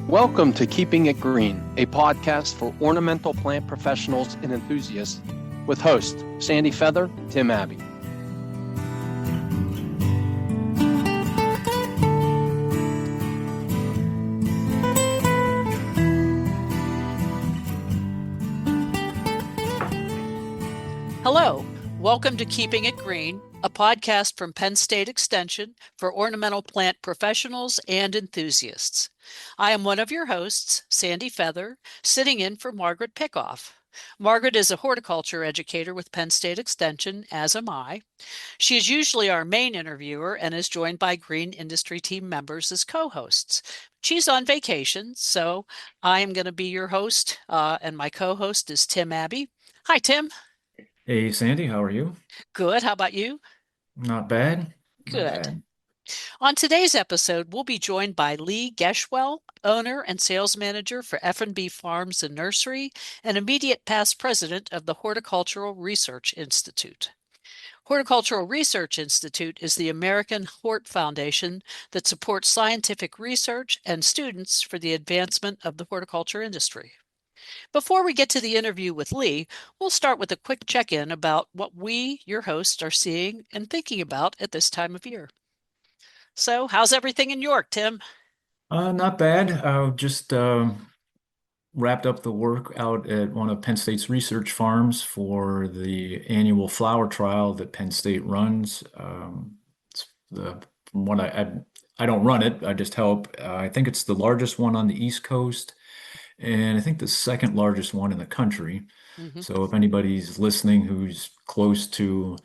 Welcome to Keeping It Green, a podcast for ornamental plant professionals and enthusiasts with hosts Sandy Feather, Tim Abbey. Hello, welcome to Keeping It Green, a podcast from Penn State Extension for ornamental plant professionals and enthusiasts. I am one of your hosts, Sandy Feather, sitting in for Margaret Pickoff. Margaret is a horticulture educator with Penn State Extension, as am I. She is usually our main interviewer and is joined by green industry team members as co-hosts. She's on vacation, so I am going to be your host, and my co-host is Tim Abbey. Hi, Tim. Hey, Sandy, how are you? Good. How about you? Not bad. Good. On today's episode, we'll be joined by Leigh Geschwill, owner and sales manager for F&B Farms and Nursery, and immediate past president of the Horticultural Research Institute. Horticultural Research Institute is the American Hort Foundation that supports scientific research and students for the advancement of the horticulture industry. Before we get to the interview with Leigh, we'll start with a quick check-in about what we, your hosts, are seeing and thinking about at this time of year. So, how's everything in York, Tim? Not bad. Just wrapped up the work out at one of Penn State's research farms for the annual flower trial that Penn State runs. From what I don't run it, I just help. I think it's the largest one on the East Coast, and I think the second largest one in the country. Mm-hmm. So if anybody's listening who's close to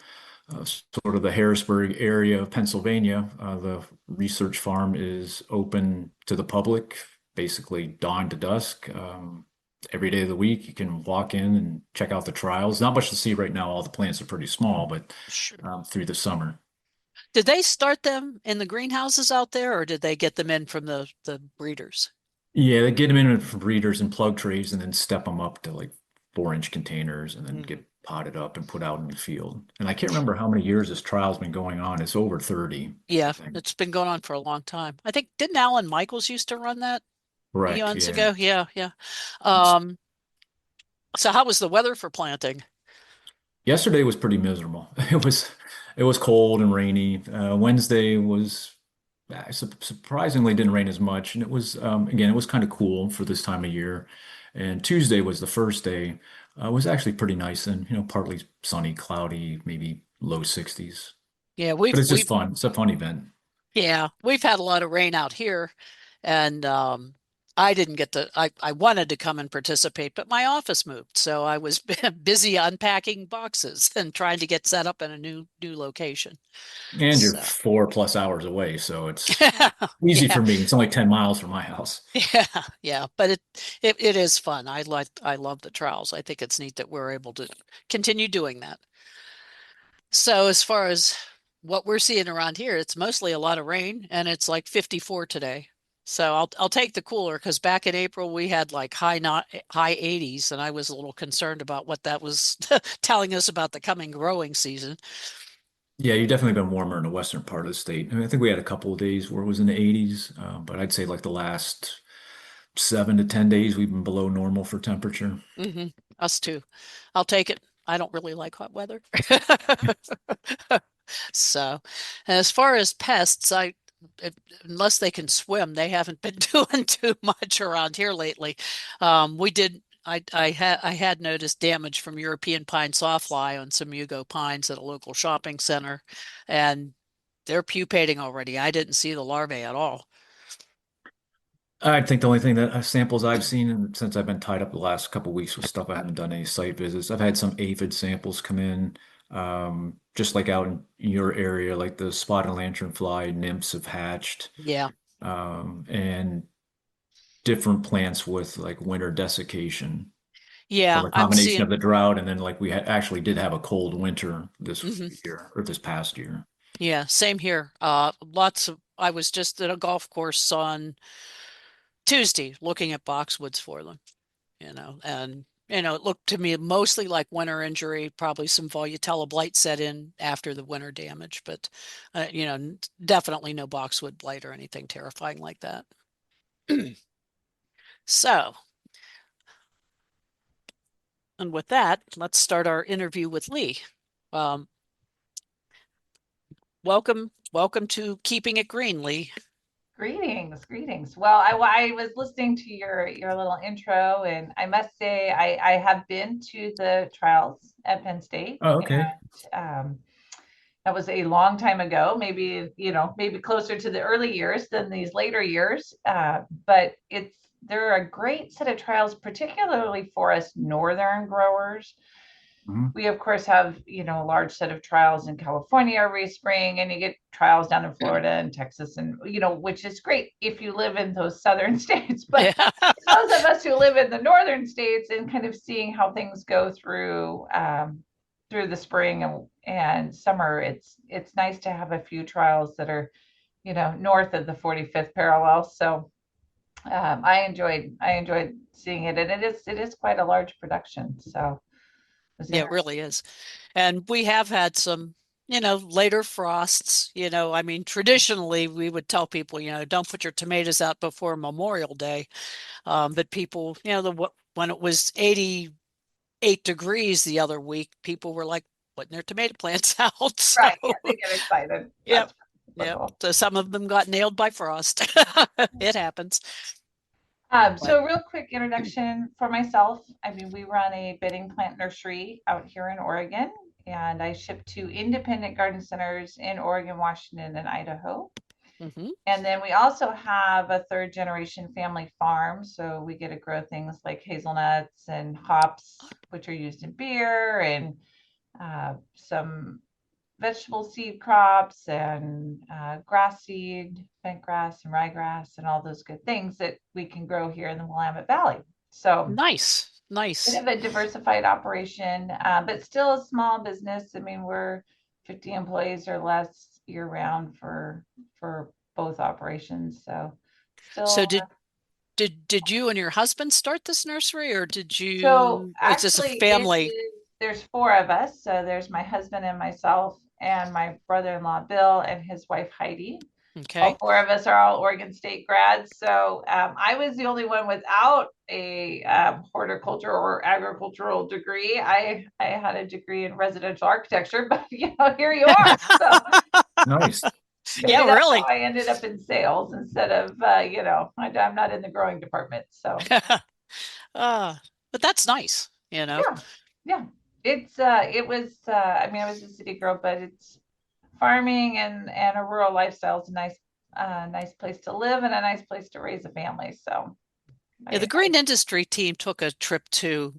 sort of the Harrisburg area of Pennsylvania, the research farm is open to the public, basically dawn to dusk. Every day of the week, you can walk in and check out the trials. Not much to see right now. All the plants are pretty small, but Sure. through the summer. Did they start them in the greenhouses out there, or did they get them in from the breeders? Yeah, they get them in from breeders and plug trays and then step them up to like 4-inch containers and then get potted up and put out in the field. And I can't remember how many years this trial's been going on. It's over 30. Yeah, I think. it's been going on for a long time. I think, didn't Alan Michaels used to run that Correct. eons Yeah. ago? Yeah. So how was the weather for planting? Yesterday was pretty miserable. It was cold and rainy. Wednesday was surprisingly didn't rain as much, and it was again it was kind of cool for this time of year. And Tuesday was the first day. Was actually pretty nice and partly sunny, cloudy, maybe low 60s. Yeah, But it's just fun. It's a fun event. we've had a lot of rain out here, and I didn't get to. I wanted to come and participate, but my office moved, so I was busy unpacking boxes and trying to get set up in a new location. And you're So 4+ hours away, so it's easy yeah, for me. It's only 10 miles from my house. yeah, but it is fun. I love the trials. I think it's neat that we're able to continue doing that. So as far as what we're seeing around here, it's mostly a lot of rain, and it's like 54 today. So I'll take the cooler, because back in April we had like high 80s, and I was a little concerned about what that was telling us about the coming growing season. Yeah, you've definitely been warmer in the western part of the state. I mean, I think we had a couple of days where it was in the 80s, but I'd say like the last 7 to 10 days we've been below normal for temperature. Hmm. Us too. I'll take it. I don't really like hot weather. So, as far as pests, unless they can swim, they haven't been doing too much around here lately. We did. I had noticed damage from European pine sawfly on some Yugo pines at a local shopping center, and they're pupating already. I didn't see the larvae at all. I think the only thing that samples I've seen since I've been tied up the last couple of weeks with stuff, I haven't done any site visits. I've had some aphid samples come in, just like out in your area, like the spotted lanternfly nymphs have hatched, Yeah. and different plants with like winter desiccation from Yeah, a I'm combination of seeing. the drought and then like we actually did have a cold winter this Mhm. year or this past year. Yeah, same here. I was just at a golf course on Tuesday looking at boxwoods for them, and it looked to me mostly like winter injury, probably some Volutella blight set in after the winter damage, but definitely no boxwood blight or anything terrifying like that. So, and with that, let's start our interview with Leigh. Um, welcome to Keeping It Green, Leigh. Greetings, greetings. Well, I was listening to your little intro, and I must say I have been to the trials at Penn State, Oh, okay. and that was a long time ago. Maybe maybe closer to the early years than these later years. But they're a great set of trials, particularly for us northern growers. Mhm. We of course have a large set of trials in California every spring, and you get trials down in Florida and Texas, and which is great if you live in those southern states. But Yeah. those of us who live in the northern states and kind of seeing how things go through the spring and summer, it's nice to have a few trials that are north of the 45th parallel. So I enjoyed seeing it, and it is quite a large production. So Yeah, it really is. And we have had some, later frosts. I mean, traditionally we would tell people, don't put your tomatoes out before Memorial Day. But people, when it was 88 degrees the other week, people were like putting their tomato plants out. So, Right, yeah, they get excited. yep. That's Yep. typical. So some of them got nailed by frost. It happens. But So real quick introduction for myself. I mean, we run a bedding plant nursery out here in Oregon, and I ship to independent garden centers in Oregon, Washington, and Idaho. mhm. And then we also have a third generation family farm. So we get to grow things like hazelnuts and hops, which are used in beer, and some vegetable seed crops and grass seed, bent grass and ryegrass, and all those good things that we can grow here in the Willamette Valley. So Nice. bit Nice. of a diversified operation, but still a small business. I mean, we're 50 employees or less year round for both operations. So So still. did you and your husband start this nursery, or So is this a actually, family? there's four of us. So there's my husband and myself and my brother-in-law Bill and his wife Heidi. All Okay. four of us are all Oregon State grads. So I was the only one without a horticulture or agricultural degree. I had a degree in residential architecture, but here you are. So Nice. maybe Yeah, that's how really. I ended up in sales instead of I'm not in the growing department. So Uh, but that's nice. yeah, yeah. It was I mean, I was a city girl, but it's farming and a rural lifestyle is a nice place to live and a nice place to raise a family. So Yeah, the I green industry team took a trip to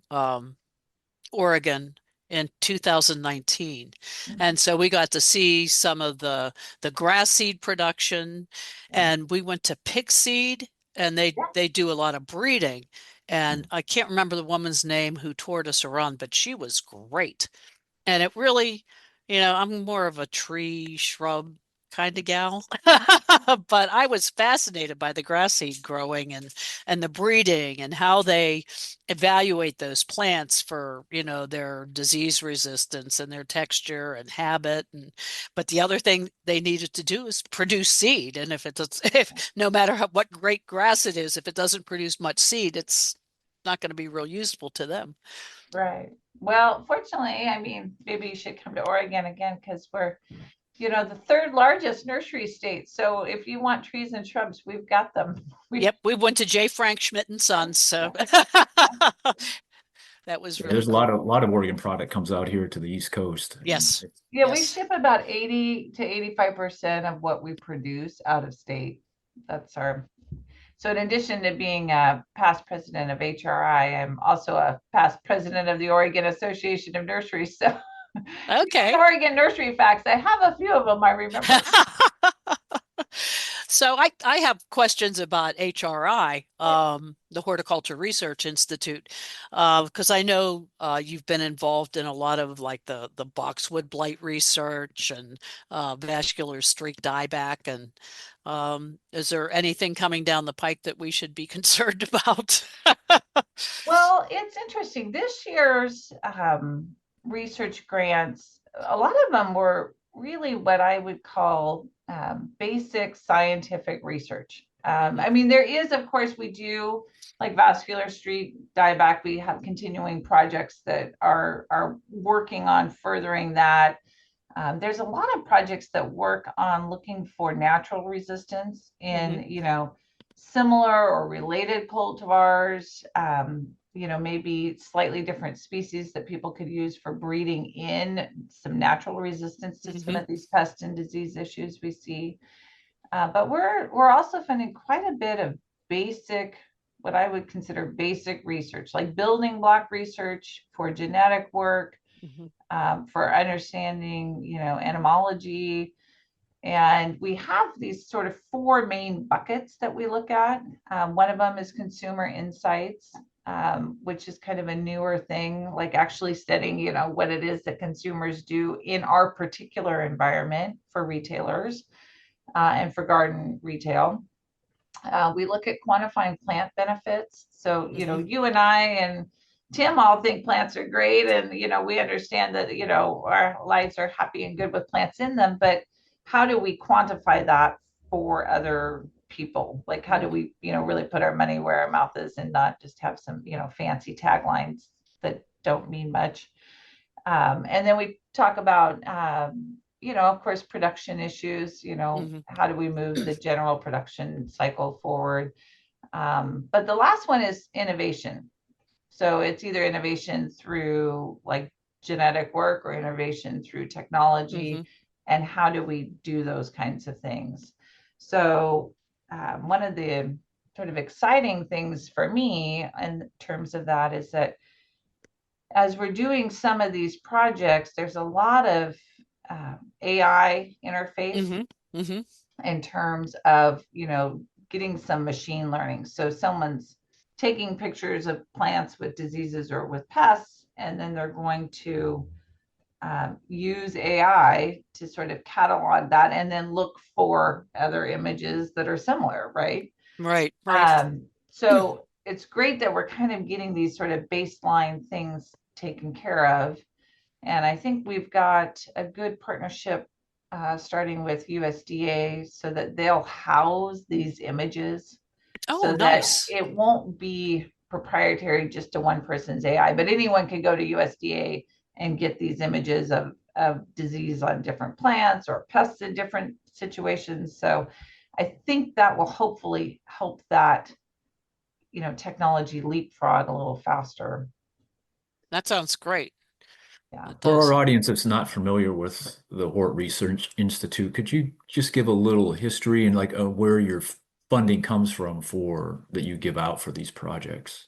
Oregon in 2019. And so we got to see some of the grass seed production, and we went to pick seed, and they do a lot of breeding. And I can't remember the woman's name who toured us around, but she was great. And it really, I'm more of a tree shrub kind of gal. But I was fascinated by the grass seed growing and the breeding and how they evaluate those plants for, their disease resistance and their texture and habit. And but the other thing they needed to do is produce seed. And if it does, if no matter what great grass it is, if it doesn't produce much seed, it's not going to be real useful to them. right. Well, fortunately, I mean, maybe you should come to Oregon again because we're, the third largest nursery state. So if you want trees and shrubs, we've got them. We Yep, we went to J. Frank Schmidt and Sons, so yeah, that was Yeah, really there's a cool. lot of Oregon product comes out here to the East Coast. Yes, yeah, we yes. ship about 80 to 85% of what we produce out of state. That's our So in addition to being a past president of HRI, I'm also a past president of the Oregon Association of Nurseries. So Okay. Oregon nursery facts, I have a few of them I remember. So I have questions about HRI, the Horticultural Research Institute, because I know you've been involved in a lot of like the boxwood blight research and vascular streak dieback. And is there anything coming down the pike that we should be concerned about? Well, it's interesting. This year's research grants, a lot of them were really what I would call basic scientific research. I mean, there is, of course, we do like vascular street dieback. We have continuing projects that are working on furthering that. There's a lot of projects that work on looking for natural resistance in, similar or related cultivars, maybe slightly different species that people could use for breeding in some natural resistance to some of these pest and disease issues we see. But we're also funding quite a bit of basic, what I would consider basic research, like building block research for genetic work, for understanding, entomology. And we have these sort of 4 main buckets that we look at. One of them is consumer insights, which is kind of a newer thing, like actually studying, what it is that consumers do in our particular environment for retailers and for garden retail. We look at quantifying plant benefits. So, you and I and Tim all think plants are great. And, we understand that, our lives are happy and good with plants in them. But how do we quantify that for other people? Like, how do we, really put our money where our mouth is and not just have some, fancy taglines that don't mean much? And then we talk about, of course, production issues, how do we move the general production cycle forward? But the last one is innovation. So it's either innovation through like genetic work or innovation through technology. And how do we do those kinds of things? So one of the sort of exciting things for me in terms of that is that as we're doing some of these projects, there's a lot of AI interface in terms of, getting some machine learning. So someone's taking pictures of plants with diseases or with pests, and then they're going to use AI to sort of catalog that and then look for other images that are similar, right? Right. So it's great that we're kind of getting these sort of baseline things taken care of. And I think we've got a good partnership starting with USDA so that they'll house these images so nice. that it won't be proprietary just to one person's AI, but anyone can go to USDA and get these images of disease on different plants or pests in different situations. So I think that will hopefully help that, technology leapfrog a little faster. That sounds great. Yeah. For our audience that's not familiar with the Hort Research Institute, could you just give a little history and like where your funding comes from for that you give out for these projects?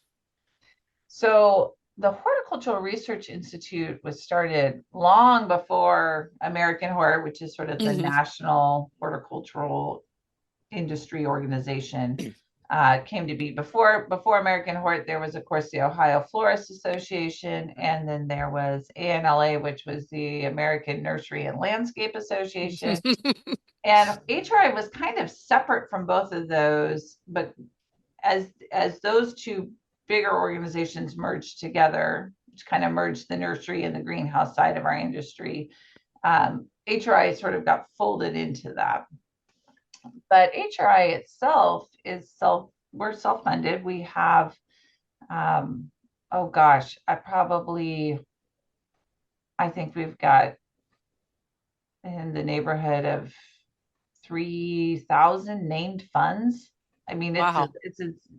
So the Horticultural Research Institute was started long before American Hort, which is sort of the national horticultural industry organization, came to be. Before American Hort, there was, of course, the Ohio Florist Association, and then there was ANLA, which was the American Nursery and Landscape Association. And HRI was kind of separate from both of those, but as those two bigger organizations merged together, which kind of merged the nursery and the greenhouse side of our industry, HRI sort of got folded into that. But HRI itself is we're self-funded. We have, I think we've got in the neighborhood of 3,000 named funds. I mean,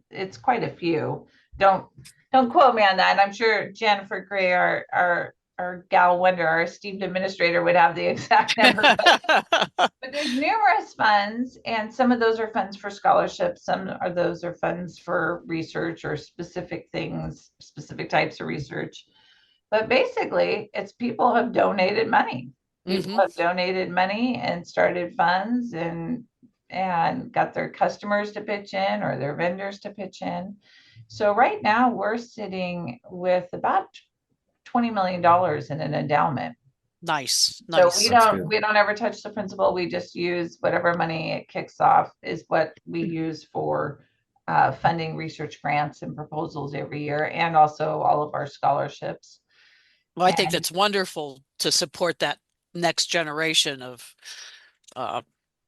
it's quite a few. Don't quote me on that. And I'm sure Jennifer Gray, our gal wonder, our esteemed administrator, would have the exact number. But there's numerous funds, and some of those are funds for scholarships. Some of those are funds for research or specific things, specific types of research. But basically, it's people have donated money. People have donated money and started funds and got their customers to pitch in or their vendors to pitch in. So right now we're sitting with about $20 million in an endowment. Nice. So we don't ever touch the principal. We just use whatever money it kicks off is what we use for funding research grants and proposals every year, and also all of our scholarships. Well, I think that's wonderful to support that next generation of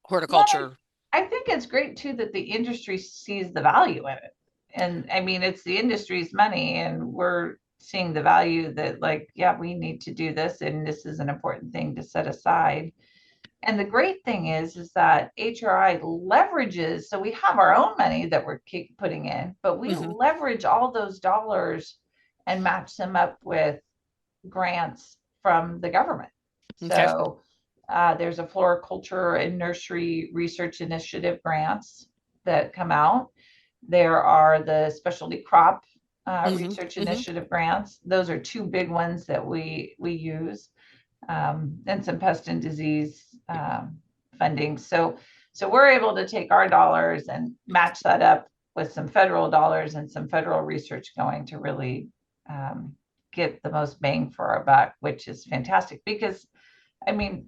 horticulture. I think think it's great too that the industry sees the value in it. And I mean, it's the industry's money, and we're seeing the value that, like, yeah, we need to do this, and this is an important thing to set aside. And the great thing is that HRI leverages, so we have our own money that we're putting in, but we leverage all those dollars and match them up with grants from the government. Okay. So there's a Floriculture and Nursery Research Initiative grants that come out. There are the Specialty Crop Research Initiative grants. Those are two big ones that we use, and some pest and disease funding. So we're able to take our dollars and match that up with some federal dollars and some federal research going to really get the most bang for our buck, which is fantastic. Because I mean,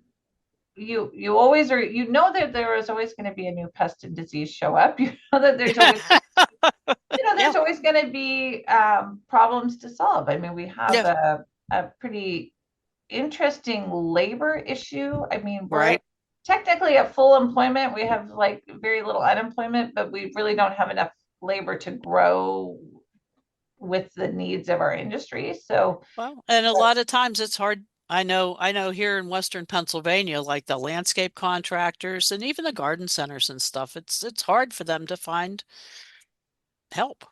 you always are, you know, that there is always going to be a new pest and disease show up. You know that there's always there's always going to be problems to solve. I mean, we have a pretty interesting labor issue. I mean, we're technically at full employment. We have like very little unemployment, but we really don't have enough labor to grow with the needs of our industry. So, well, and a lot of times it's hard. I know here in Western Pennsylvania, like the landscape contractors and even the garden centers and stuff, it's hard for them to find help.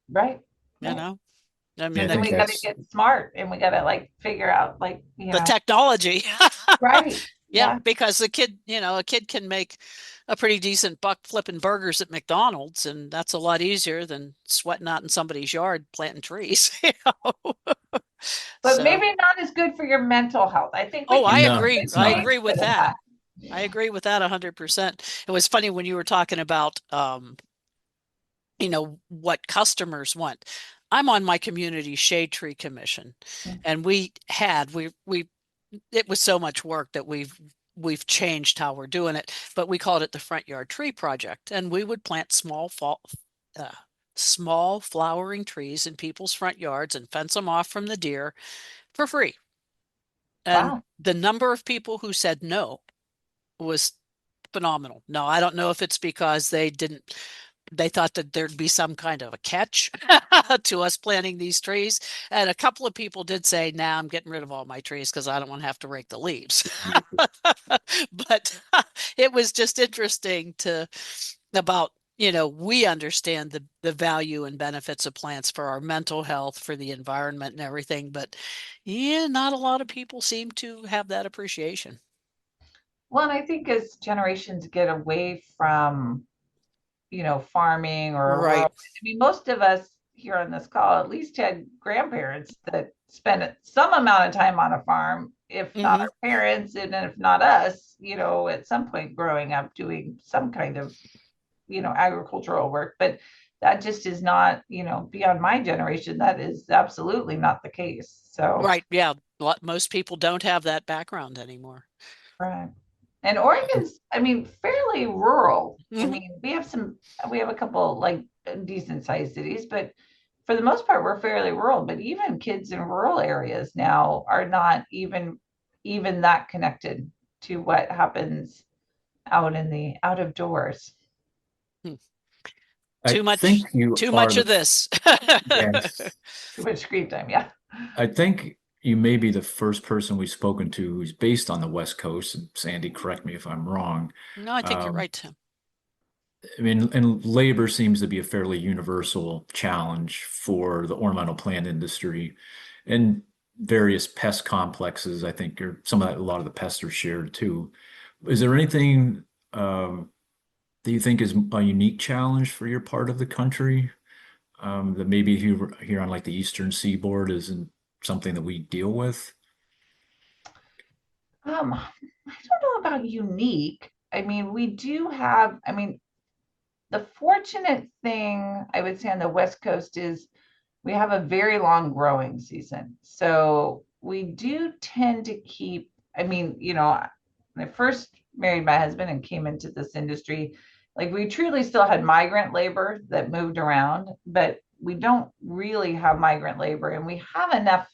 Right. You know, I mean, and we got to get smart, and we got to like figure out, like, the technology. Right. Yeah, because a kid can make a pretty decent buck flipping burgers at McDonald's, and that's a lot easier than sweating out in somebody's yard planting trees. But maybe not as good for your mental health. I think. I agree. I agree with that. I agree with that 100%. It was funny when you were talking about, what customers want. I'm on my community shade tree commission, and it was so much work that we've changed how we're doing it, but we called it the Front Yard Tree Project, and we would plant small flowering trees in people's front yards and fence them off from the deer for free. And the number of people who said no was phenomenal. No, I don't know if it's because they thought that there'd be some kind of a catch to us planting these trees. And a couple of people did say, nah, I'm getting rid of all my trees because I don't want to have to rake the leaves. But it was just interesting we understand the value and benefits of plants for our mental health, for the environment and everything. But not a lot of people seem to have that appreciation. Well, and I think as generations get away from farming or rural, I mean, most of us here on this call at least had grandparents that spent some amount of time on a farm, if not our parents, and if not us, at some point growing up doing some kind of, agricultural work. But that just is not, beyond my generation, that is absolutely not the case. So right, yeah, most people don't have that background anymore. Right. And Oregon's, I mean, fairly rural. I mean, we have a couple like decent sized cities, but for the most part, we're fairly rural. But even kids in rural areas now are not even that connected to what happens out of doors. Too much of this. Yes. Too much screen time, yeah. I think you may be the first person we've spoken to who's based on the West Coast. And Sandy, correct me if I'm wrong. No, I think you're right, Tim. I mean, and labor seems to be a fairly universal challenge for the ornamental plant industry, and various pest complexes. I think a lot of the pests are shared too. Is there anything that you think is a unique challenge for your part of the country that maybe here on like the Eastern Seaboard isn't something that we deal with? I don't know about unique. I mean, we do have, the fortunate thing I would say on the West Coast is we have a very long growing season. So we do tend to keep, when I first married my husband and came into this industry, like we truly still had migrant labor that moved around, but we don't really have migrant labor, and we have enough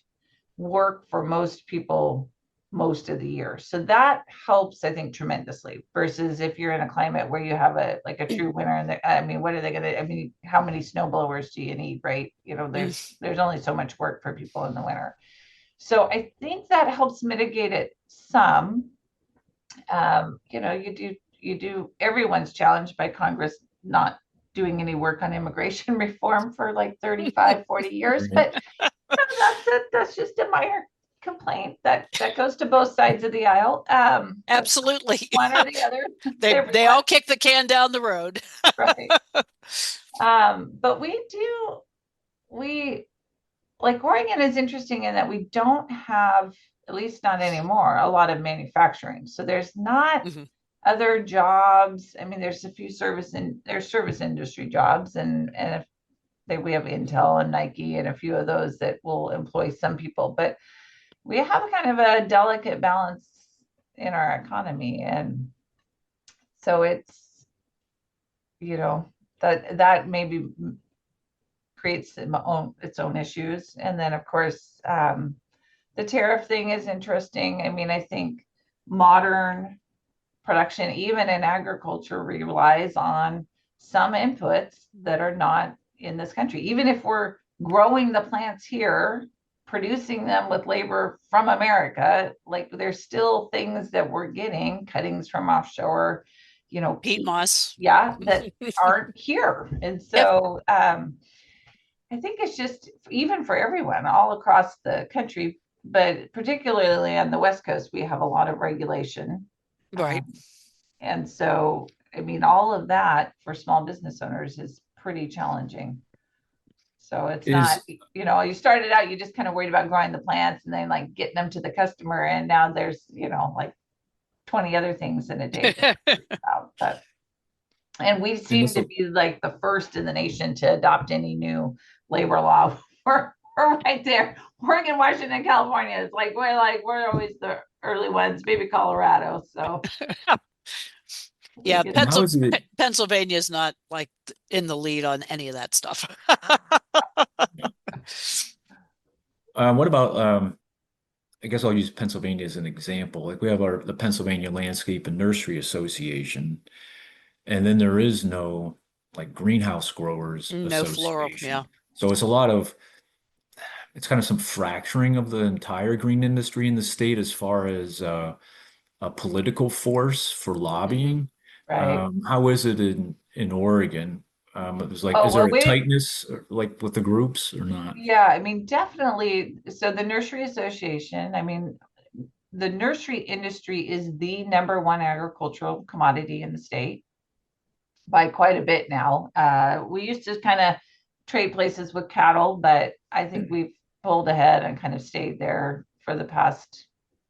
work for most people most of the year. So that helps, I think, tremendously, versus if you're in a climate where you have a true winter, and I mean, what are they gonna, I mean, how many snow blowers do you need, right? There's only so much work for people in the winter. So I think that helps mitigate it some. You do, everyone's challenged by Congress not doing any work on immigration reform for like 35, 40 years, but that's just a minor complaint that goes to both sides of the aisle. Absolutely. One or the other. They all kick the can down the road. Right. But like Oregon is interesting in that we don't have, at least not anymore, a lot of manufacturing. So there's not other jobs. I mean, there's a few service industry jobs, and we have Intel and Nike and a few of those that will employ some people, but we have kind of a delicate balance in our economy. And so it's, that maybe creates its own issues. And then of course, the tariff thing is interesting. I mean, I think modern production, even in agriculture, relies on some inputs that are not in this country. Even if we're growing the plants here, producing them with labor from America, like there's still things that we're getting, cuttings from offshore, peat moss, that aren't here. And so I think it's just, even for everyone all across the country, but particularly on the West Coast, we have a lot of regulation. Right. And so, I mean, all of that for small business owners is pretty challenging. So it's not, you started out, you just kind of worried about growing the plants and then like getting them to the customer. And now there's, like 20 other things in a day. And we seem to be like the first in the nation to adopt any new labor law. We're right there. Oregon, Washington, California. It's like we're always the early ones, maybe Colorado. So yeah, Pennsylvania is not like in the lead on any of that stuff. What about I guess I'll use Pennsylvania as an example. Like we have the Pennsylvania Landscape and Nursery Association, and then there is no like greenhouse growers association. Floral, yeah. So it's kind of some fracturing of the entire green industry in the state as far as a political force for lobbying. Right. How is it in Oregon? Is there a tightness like with the groups or not? Yeah, I mean, definitely. So the Nursery Association, I mean, the nursery industry is the number one agricultural commodity in the state by quite a bit now. We used to kind of trade places with cattle, but I think we've pulled ahead and kind of stayed there for the past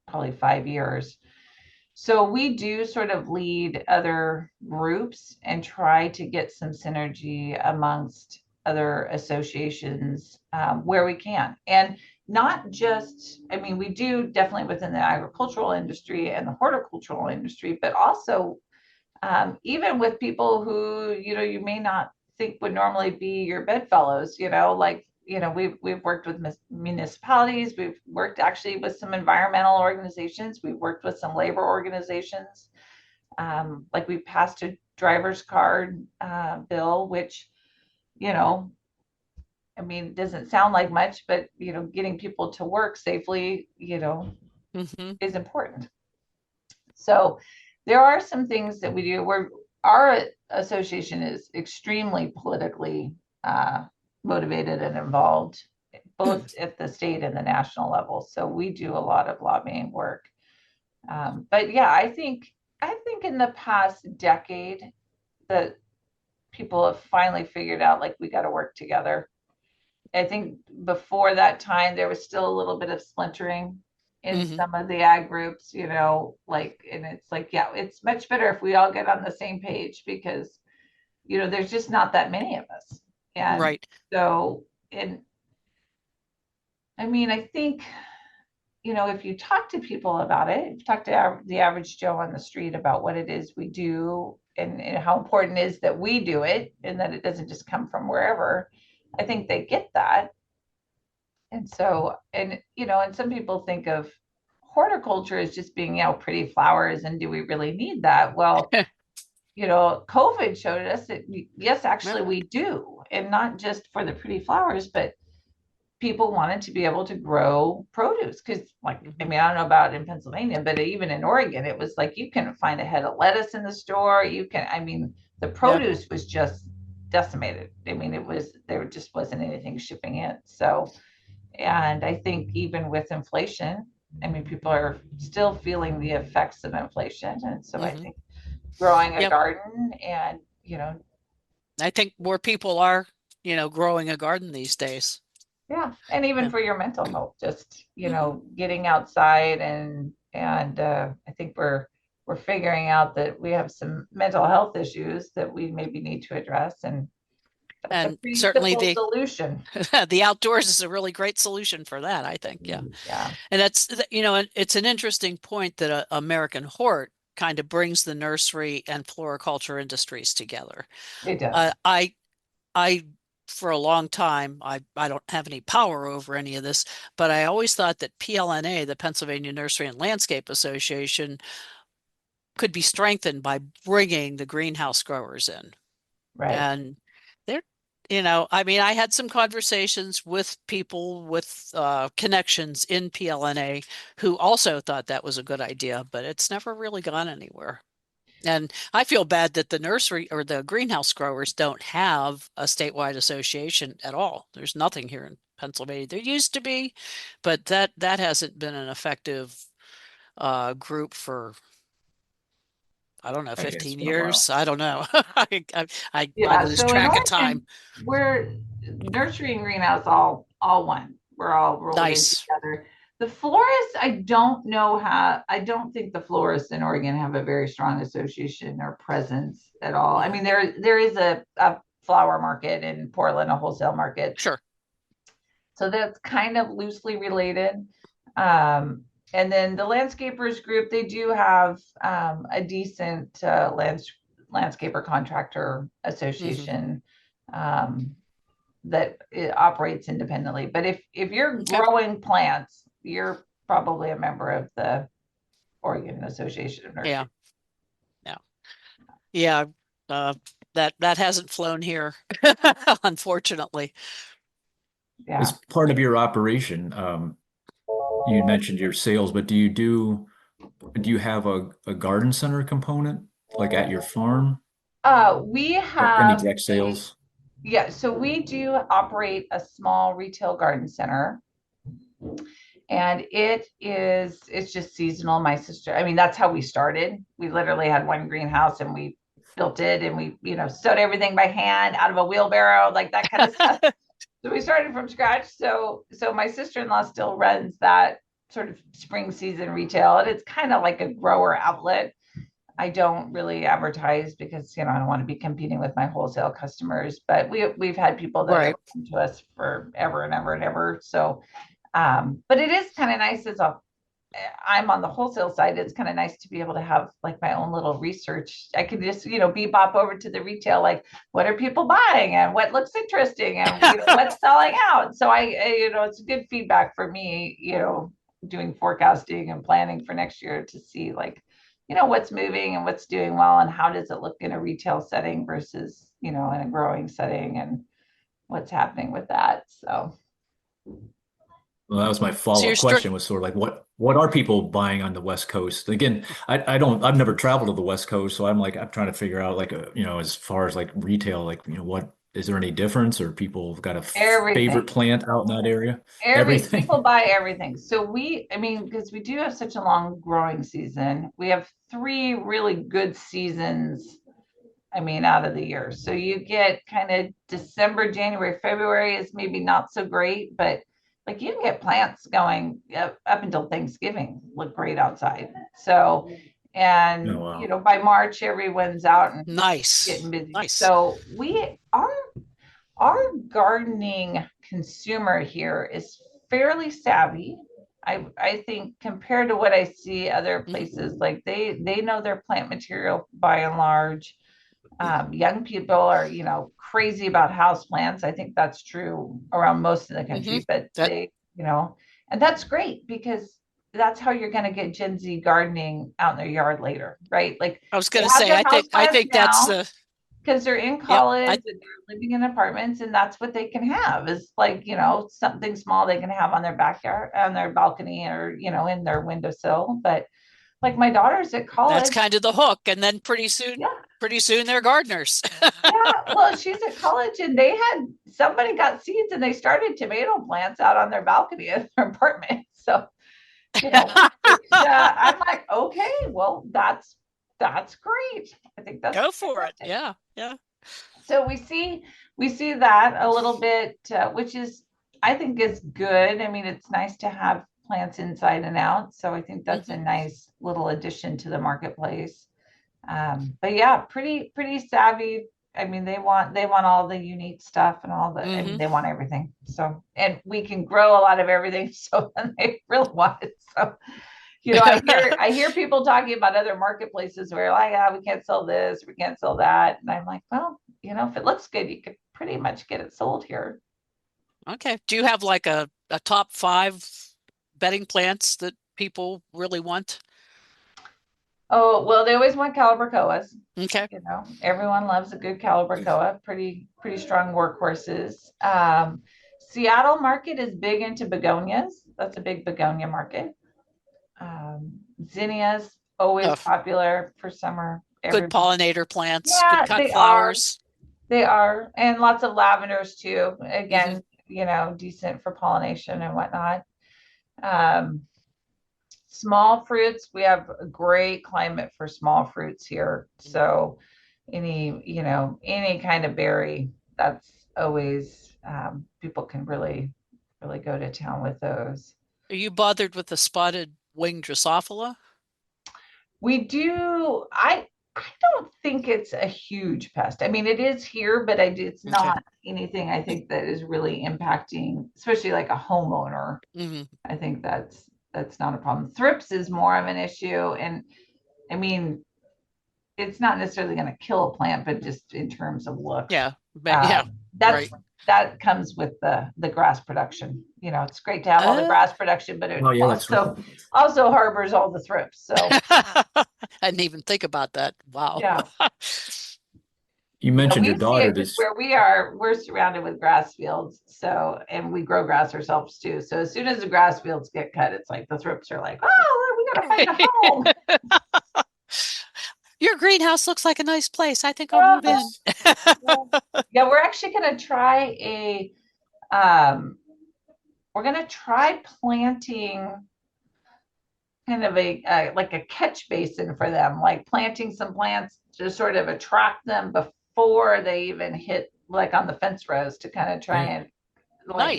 probably 5 years. So we do sort of lead other groups and try to get some synergy amongst other associations where we can. And not just, I mean, we do definitely within the agricultural industry and the horticultural industry, but also even with people who, you may not think would normally be your bedfellows, we've worked with municipalities. We've worked actually with some environmental organizations. We've worked with some labor organizations. Like we passed a driver's card bill, which, I mean, doesn't sound like much, but, getting people to work safely, is important. So there are some things that we do where our association is extremely politically motivated and involved, both at the state and the national level. So we do a lot of lobbying work. But yeah, I think in the past decade that people have finally figured out, like, we got to work together. I think before that time, there was still a little bit of splintering in some of the ag groups, and it's like, yeah, it's much better if we all get on the same page because, there's just not that many of us. And right. So, I mean, I think, if you talk to people about it, if you talk to the average Joe on the street about what it is we do and how important it is that we do it and that it doesn't just come from wherever, I think they get that. And so, and some people think of horticulture as just being, pretty flowers, and do we really need that? Well, COVID showed us that yes, actually we do, and not just for the pretty flowers, but people wanted to be able to grow produce because, like, I mean, I don't know about in Pennsylvania, but even in Oregon, it was like you couldn't find a head of lettuce in the store. The produce was just decimated. I mean, there just wasn't anything shipping in. So, and I think even with inflation, I mean, people are still feeling the effects of inflation. And so I think growing a garden and, I think more people are, growing a garden these days. Yeah. And even for your mental health, just, getting outside and I think we're figuring out that we have some mental health issues that we maybe need to address. And that's a pretty certainly simple solution. The outdoors is a really great solution for that, I think. Yeah. And that's, it's an interesting point that American Hort kind of brings the nursery and floriculture industries together. It does. I for a long time, I don't have any power over any of this, but I always thought that PLNA, the Pennsylvania Nursery and Landscape Association, could be strengthened by bringing the greenhouse growers in. Right. And they're, I mean, I had some conversations with people with connections in PLNA who also thought that was a good idea, but it's never really gone anywhere. And I feel bad that the nursery or the greenhouse growers don't have a statewide association at all. There's nothing here in Pennsylvania. There used to be, but that hasn't been an effective group for, I don't know, 15 years. I don't know. I lose track of time. We're nursery and greenhouse all one. We're all rolled in together. The florists, I don't think the florists in Oregon have a very strong association or presence at all. I mean, there is a flower market in Portland, a wholesale market. Sure. So that's kind of loosely related. And then the landscapers group, they do have a decent landscaper contractor association that operates independently. But if you're growing plants, you're probably a member of the Oregon Association of Nurseries. Yeah. That hasn't flown here, unfortunately. Yeah. As part of your operation, you mentioned your sales, but do you have a garden center component like at your farm? We have any direct sales? Yeah, so we do operate a small retail garden center. And it's just seasonal. My sister, I mean, that's how we started. We literally had one greenhouse and we built it and we, sewed everything by hand out of a wheelbarrow, like that kind of stuff. So we started from scratch. So my sister-in-law still runs that sort of spring season retail, and it's kind of like a grower outlet. I don't really advertise because, I don't want to be competing with my wholesale customers, but we've had people that have come to us forever and ever and ever. So, but it is kind of nice I'm on the wholesale side. It's kind of nice to be able to have like my own little research. I could just, bebop over to the retail, like what are people buying and what looks interesting and what's selling out. So it's good feedback for me, doing forecasting and planning for next year to see like, what's moving and what's doing well and how does it look in a retail setting versus, in a growing setting and what's happening with that. So. Well, that was my follow-up question was sort of like, what are people buying on the West Coast? Again, I've never traveled to the West Coast. So I'm trying to figure out like, as far as like retail, like, what, is there any difference or people got a favorite plant out in that area? Everything. People buy everything. So because we do have such a long growing season, we have 3 really good seasons, out of the year. So you get kind of December, January, February is maybe not so great, but like you can get plants going up until Thanksgiving, look great outside. So, and by March, everyone's out and getting busy. Nice. So our gardening consumer here is fairly savvy. I think compared to what I see other places, like they know their plant material by and large. Young people are, crazy about houseplants. I think that's true around most of the country, but they, and that's great because that's how you're going to get Gen Z gardening out in their yard later, right? Like I was they going to have say, their I houseplants think that's now because they're in yep. college and they're living in apartments, and that's what they can have is like, something small they can have on their backyard, on their balcony, or, in their windowsill. But like my daughter's at That's college. kind of the hook. And then pretty Yeah. soon they're gardeners. Yeah. Well, she's at college and somebody got seeds and they started tomato plants out on their balcony of their apartment. So, I'm like, okay, well, that's great. I think that's Go for fantastic. it. Yeah. Yeah. So we see that a little bit, which is, I think, is good. I mean, it's nice to have plants inside and out. So I think that's a nice little addition to the marketplace. But yeah, pretty savvy. I mean, they want all the unique stuff and all the, I mean, they want everything. So, and we can grow a lot of everything. So then they really want it. So, I hear people talking about other marketplaces where like, we can't sell this, we can't sell that. And I'm like, well, if it looks good, you could pretty much get it sold here. Okay. Do you have like a top 5 bedding plants that people really want? Oh, well, they always want calibrachoas. Okay. Everyone loves a good calibrachoa, pretty strong workhorses. Seattle market is big into begonias. That's a big begonia market. Zinnias, always popular for summer. Good pollinator plants, Yeah, good cut they flowers. They are. And lots of lavenders too. Again, decent for pollination and whatnot. Small fruits, we have a great climate for small fruits here. So any kind of berry, that's always, people can really go to town with those. Are you bothered with the spotted winged Drosophila? We do. I don't think it's a huge pest. I mean, it is here, but it's not anything I think that is really impacting, especially like a homeowner. I think that's not a problem. Thrips is more of an issue. And I mean, it's not necessarily going to kill a plant, but just in terms of looks. Yeah. That comes with the grass production. It's great to have all the grass production, but it also harbors all the thrips. So I didn't even think about that. Wow. Yeah. You mentioned your daughter. Where we are, we're surrounded with grass fields. So, and we grow grass ourselves too. So as soon as the grass fields get cut, it's like the thrips are like, oh, we gotta find a home. Your greenhouse looks like a nice place. I think I'll move in. Yeah, we're actually going to try planting kind of like a catch basin for them, like planting some plants to sort of attract them before they even hit like on the fence rows, to kind of try and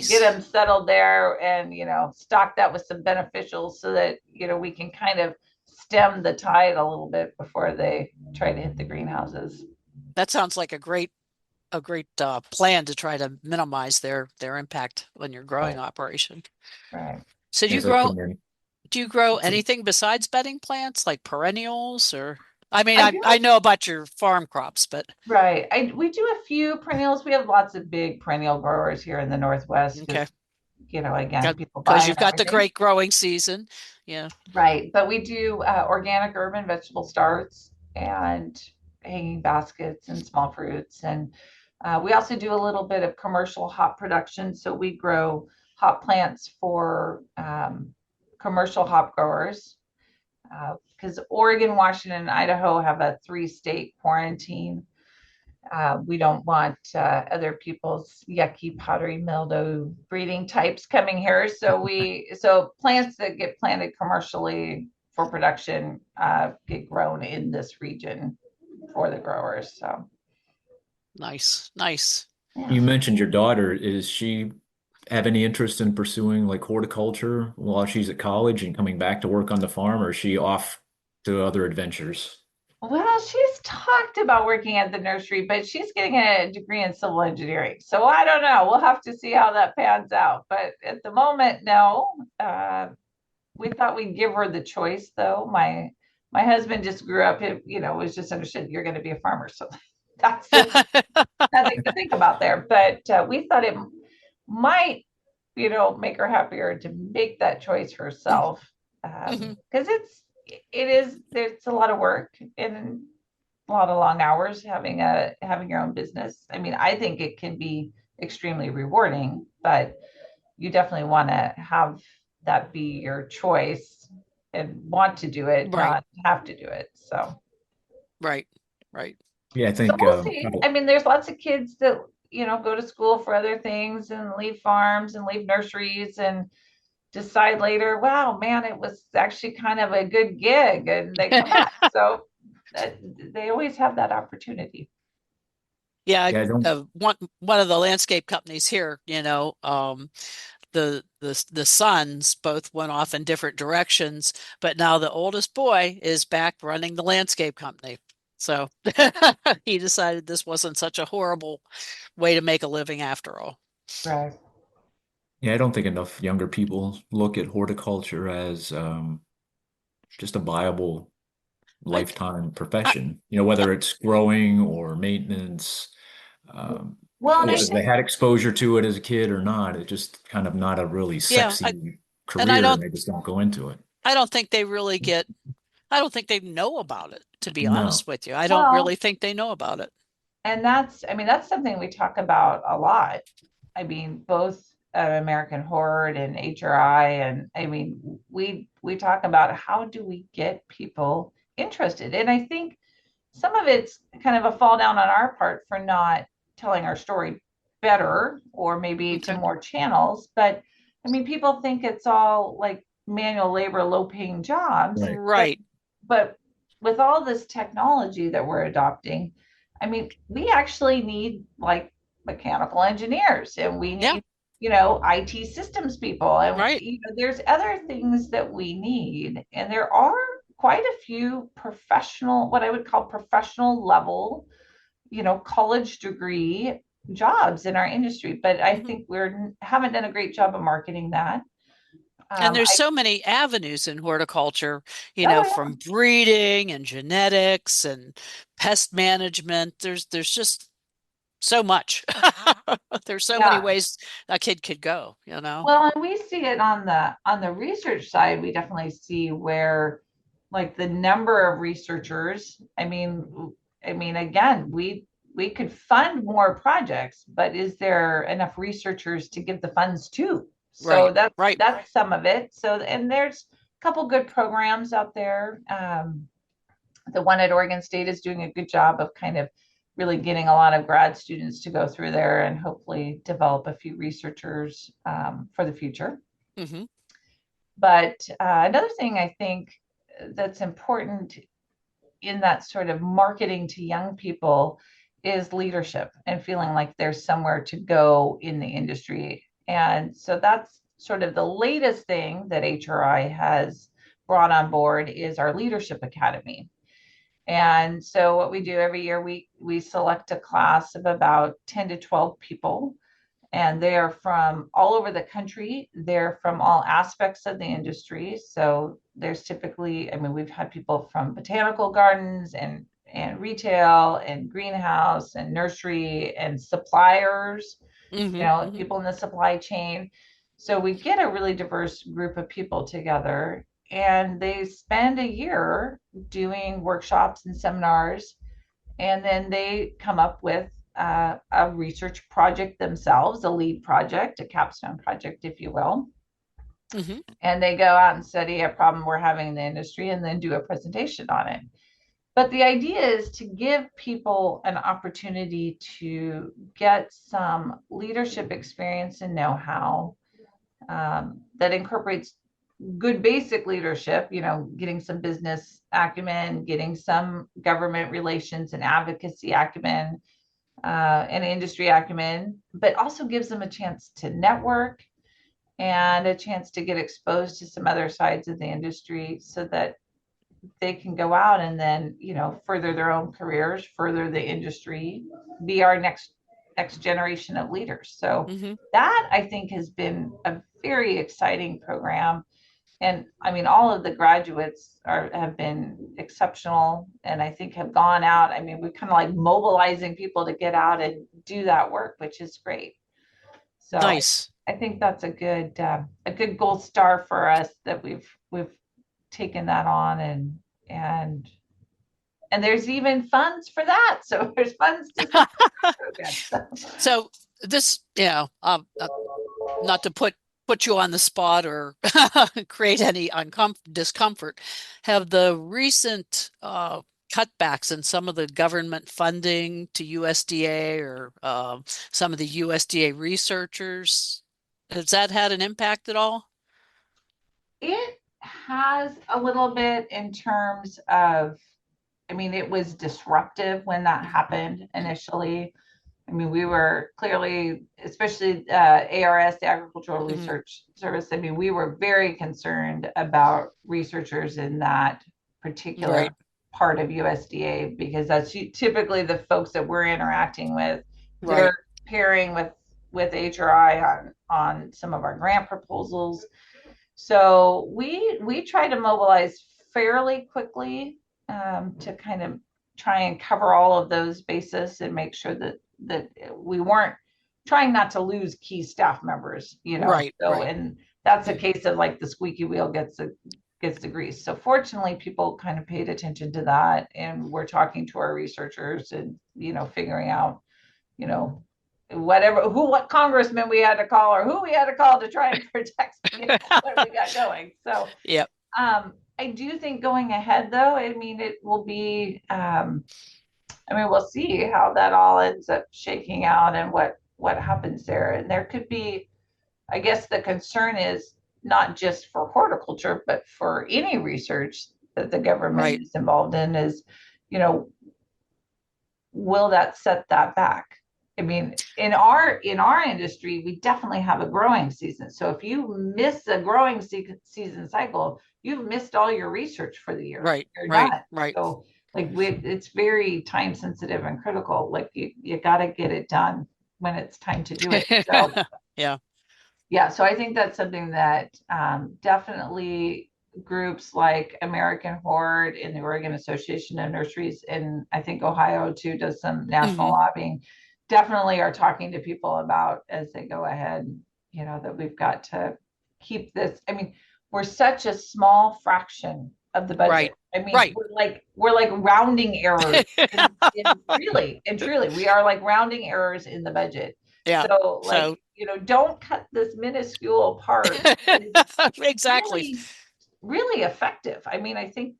get them settled there, and stock that with some beneficials so that we can kind of stem the tide a little bit before they try to hit the greenhouses. That sounds like a great plan to try to minimize their impact on your growing operation. Right. So do you grow anything besides bedding plants, like perennials? Or I mean, I know about your farm crops, but right. We do a few perennials. We have lots of big perennial growers here in the Northwest. Okay. Again, people buy because you've got the great growing season. Yeah. Right. But we do organic herb and vegetable starts and hanging baskets and small fruits. And we also do a little bit of commercial hop production. So we grow hop plants for commercial hop growers, because Oregon, Washington, and Idaho have a 3-state quarantine. We don't want other people's yucky powdery mildew breeding types coming here. So plants that get planted commercially for production get grown in this region for the growers. So nice. Yeah. You mentioned your daughter. Does she have any interest in pursuing like horticulture while she's at college and coming back to work on the farm, or is she off to other adventures? Well, she's talked about working at the nursery, but she's getting a degree in civil engineering. So I don't know. We'll have to see how that pans out. But at the moment, no. We thought we'd give her the choice, though. My husband just grew up, was just understood you're going to be a farmer. So that's nothing to think about there. But we thought it might, make her happier to make that choice herself. because there's a lot of work and a lot of long hours having your own business. I mean, I think it can be extremely rewarding, but you definitely want to have that be your choice and want to do it, Right. not have to do it. So Right. Yeah, I so think we'll see. I mean, there's lots of kids that, go to school for other things and leave farms and leave nurseries and decide later, wow, man, it was actually kind of a good gig, and they come back. So they always have that opportunity. Yeah, yeah, I don't. one of the landscape companies here, the sons both went off in different directions, but now the oldest boy is back running the landscape company. So he decided this wasn't such a horrible way to make a living after all. Right. Yeah, I don't think enough younger people look at horticulture as just a viable I, lifetime I, profession. Whether it's growing or maintenance, Well, and I whether they think, had exposure to it as a kid or not, it's just kind of not a really yeah, sexy and I career, and don't they just don't go into it. I don't think they really get I don't think they know about it, to be No. honest with you. I don't well, really think they know about it. and that's something we talk about a lot. I mean, both American Horde and HRI, and I mean, we talk about how do we get people interested, and I think some of it's kind of a fall down on our part for not telling our story better, or maybe to Okay. more channels. But I mean, people think it's all like manual labor, low paying jobs, Right. Right. but with all this technology that we're adopting, I mean, we actually need like mechanical engineers, and we Yeah. need, IT systems people, and Right. there's other things that we need, and there are quite a few professional, what I would call professional level, college degree jobs in our industry, but I Mhm. think we're haven't done a great job of marketing that. And there's I so many avenues in horticulture, Oh yeah. from breeding and genetics and pest management. There's just so much. There's so many Yeah. ways a kid could go. Well, and we see it on the research side. We definitely see where, like, the number of researchers. I mean, again, we could fund more projects, but is there enough researchers to give the funds to? So Right. that's Right. that's some of it. So, and there's a couple good programs out there. The one at Oregon State is doing a good job of kind of really getting a lot of grad students to go through there and hopefully develop a few researchers for the future. Hmm. But another thing I think that's important in that sort of marketing to young people is leadership and feeling like there's somewhere to go in the industry. And so that's sort of the latest thing that HRI has brought on board is our leadership academy. And so what we do every year, we select a class of about 10 to 12 people, and they are from all over the country. They're from all aspects of the industry. So there's typically, I mean, we've had people from botanical gardens and retail and greenhouse and nursery and suppliers, Hmm. Hmm. people in the supply chain. So we get a really diverse group of people together, and they spend a year doing workshops and seminars, and then they come up with a research project themselves, a lead project, a capstone project, if you will. Hmm. And they go out and study a problem we're having in the industry and then do a presentation on it. But the idea is to give people an opportunity to get some leadership experience and know-how that incorporates good basic leadership, getting some business acumen, getting some government relations and advocacy acumen, and industry acumen, but also gives them a chance to network and a chance to get exposed to some other sides of the industry so that they can go out and then, further their own careers, further the industry, be our next generation of leaders. So Hmm. that, I think, has been a very exciting program. And I mean, all of the graduates have been exceptional, and I think have gone out. I mean, we're kind of like mobilizing people to get out and do that work, which is great. So Nice. I think that's a good gold star for us that we've taken that on, and there's even funds for that. So there's funds to support that program. So this, not to put you on the spot or create any discomfort, have the recent cutbacks in some of the government funding to USDA or some of the USDA researchers, has that had an impact at all? It has a little bit in terms of, I mean, it was disruptive when that happened initially. I mean, we were clearly, especially ARS, the Agricultural Research Service, I mean, we were very concerned about researchers in that particular part of USDA, because that's typically the folks that we're interacting with. They're pairing with HRI on some of our grant proposals. So we try to mobilize fairly quickly to kind of try and cover all of those bases and make sure that we weren't trying not to lose key staff members, and that's a case of like the squeaky wheel gets the grease. So fortunately, people kind of paid attention to that, and we're talking to our researchers and figuring out what congressman we had to call or who we had to call to try and protect what we got going. So I do think going ahead, though, I mean, it will be we'll see how that all ends up shaking out and what happens there. And there could be, I guess the concern is not just for horticulture, but for any research that the government is involved in is, will that set that back? I mean, in our industry, we definitely have a growing season. So if you miss a growing season cycle, you've missed all your research for the year. Right. So like it's very time sensitive and critical. Like you got to get it done when it's time to do it. So so I think that's something that definitely groups like American Hort and the Oregon Association of Nurseries, and I think Ohio too does some national lobbying, definitely are talking to people about as they go ahead, that we've got to keep this. I mean, we're such a small fraction of the budget. I mean, we're like rounding errors. Really and truly, we are like rounding errors in the budget. So don't cut this minuscule part. Exactly. Really effective. I mean, I think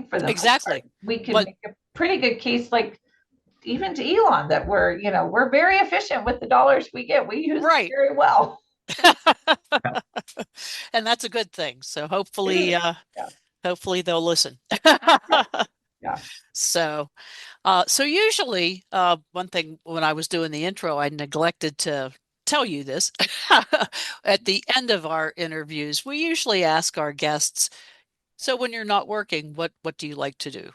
for the most part, we can make a pretty good case, like even to Elon, that we're very efficient with the dollars we get. We use it very well. And that's a good thing. So hopefully, hopefully they'll listen. So usually, one thing when I was doing the intro, I neglected to tell you this. At the end of our interviews, we usually ask our guests, so when you're not working, what do you like to do?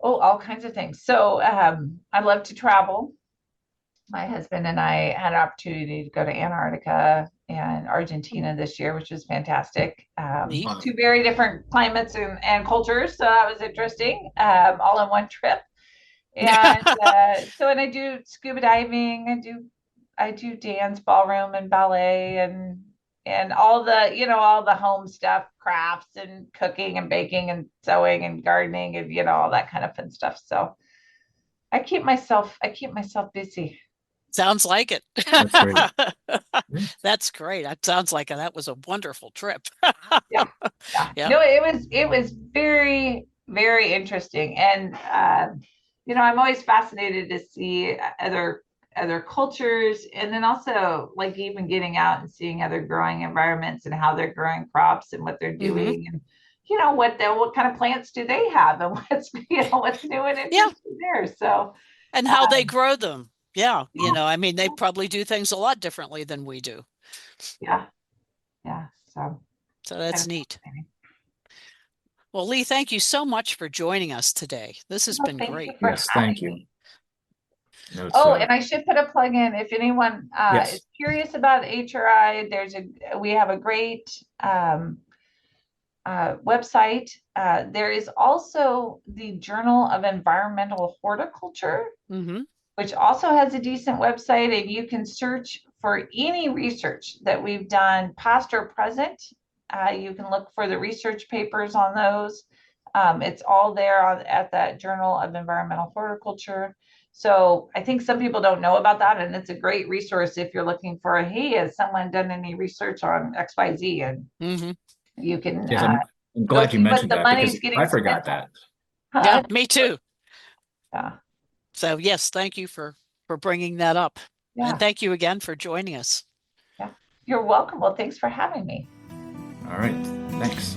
Oh, all kinds of things. So I love to travel. My husband and I had an opportunity to go to Antarctica and Argentina this year, which was fantastic. Two very different climates and cultures. So that was interesting, all in one trip. And and I do scuba diving. I do dance, ballroom, and ballet, and all the home stuff, crafts and cooking and baking and sewing and gardening and all that kind of fun stuff. So I keep myself busy. Sounds like it. That's great. That's great. That sounds like that was a wonderful trip. Yeah. No, it was very, very interesting. And I'm always fascinated to see other cultures, and then also like even getting out and seeing other growing environments and how they're growing crops and what they're doing, and what kind of plants do they have, and what's new and interesting there. So and how they grow them. I mean, they probably do things a lot differently than we do. So that's neat. Well, Leigh, thank you so much for joining us today. This has been great. Yes, thank you. And I should put a plug in if anyone is curious about HRI. We have a great website. There is also the Journal of Environmental Horticulture, which also has a decent website, and you can search for any research that we've done, past or present, You can look for the research papers on those. It's all there at that Journal of Environmental Horticulture. So I think some people don't know about that, and it's a great resource if you're looking for, hey, has someone done any research on XYZ? And you can Yes, I'm go glad you see what mentioned the that because money's getting I spent forgot on. that. Yeah, me too. Yeah. So yes, thank you for bringing that up. Yeah. And thank you again for joining us. Yeah. You're welcome. Well, thanks for having me. All right. Thanks.